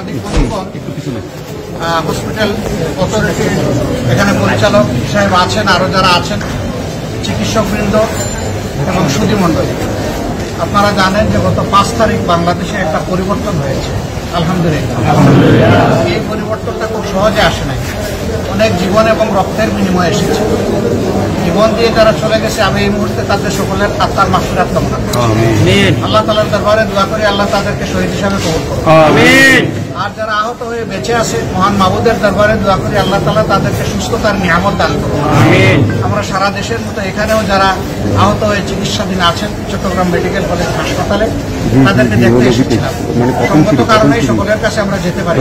সাংবাদিক হসপিটাল অথরিটির এখানে পরিচালক সাহেব আছেন, আরও যারা আছেন, চিকিৎসকবৃন্দ এবং সুধীমণ্ডলী, আপনারা জানেন যে গত 5 তারিখ বাংলাদেশে একটা পরিবর্তন হয়েছে। আলহামদুলিল্লাহ, এই পরিবর্তনটা খুব সহজে আসে নাই, অনেক জীবন এবং রক্তের বিনিময়ে এসেছে। জীবন দিয়ে যারা চলে গেছে, আমি এই মুহূর্তে তাদের সকলের আত্মার মাগফিরাত কামনা করি। আল্লাহ তাআলার দরবারে দোয়া করি আল্লাহ তাদেরকে শহীদ হিসাবে কবুল করুন। আর যারা আহত হয়ে বেঁচে আছে, মহান মাবুদের দরবারে দোয়া করি আল্লাহ তাআলা তাদেরকে সুস্থতার নিয়ামত দান করুন। আমরা সারা দেশের মতো এখানেও যারা আহত হয়ে চিকিৎসাধীন আছেন চট্টগ্রাম মেডিকেল কলেজ হাসপাতালে, তাদেরকে দেখতে এসেছিলাম। সঙ্গত কারণেই সকলের কাছে আমরা যেতে পারি,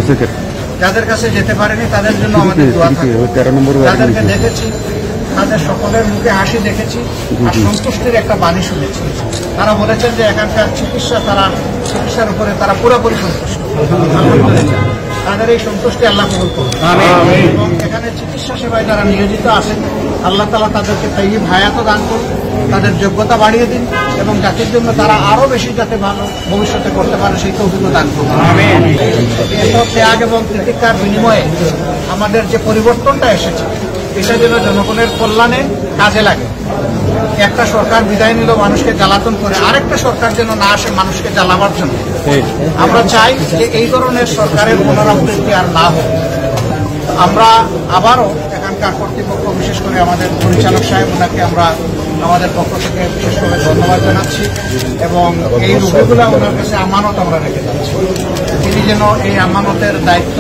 যাদের কাছে যেতে পারিনি তাদের জন্য আমাদের দোয়া থাকে। যাদেরকে দেখেছি তাদের সকলের মুখে হাসি দেখেছি আর সন্তুষ্টির একটা বাণী শুনেছি। তারা বলেছেন যে এখানকার চিকিৎসার উপরে তারা পুরোপুরি সন্তুষ্ট। আলহামদুলিল্লাহ, তাদের এই সন্তুষ্টি আল্লাহ কবুল করুন। এবং এখানে চিকিৎসা সেবায় যারা নিয়োজিত আছেন, আল্লাহ তাআলা তাদেরকে তাইয়্যিব হায়াত দান করুন, তাদের যোগ্যতা বাড়িয়ে দিন এবং জাতির জন্য তারা আরো বেশি যাতে ভালো ভবিষ্যতে করতে পারে সেই তৌফিক দান করুন। এসব ত্যাগ এবং প্রতীক্ষার বিনিময়ে আমাদের যে পরিবর্তনটা এসেছে, এটা যেন জনগণের কল্যাণে কাজে লাগে। একটা সরকার বিদায় নিল মানুষকে জ্বালাতন করে, আরেকটা সরকার যেন না আসে মানুষকে জ্বালাবার জন্য। আমরা চাই যে এই ধরনের সরকারের পুনরাবৃত্তি আর না হোক। আমরা আবারও এখানকার কর্তৃপক্ষ, বিশেষ করে আমাদের পরিচালক সাহেব, ওনাকে আমরা আমাদের পক্ষ থেকে বিশেষ করে ধন্যবাদ জানাচ্ছি এবং এই রোগীগুলো ওনার কাছে আমানত আমরা রেখে যাচ্ছি। তিনি যেন এই আমানতের দায়িত্ব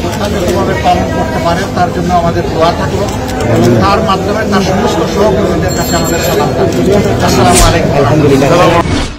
যথাযথভাবে পালন করতে পারেন তার জন্য আমাদের দোয়া থাকলো এবং তার মাধ্যমে তার সমস্ত সহকর্মীদের কাছে আমাদের সালাম থাকলো। আসসালামু আলাইকুম।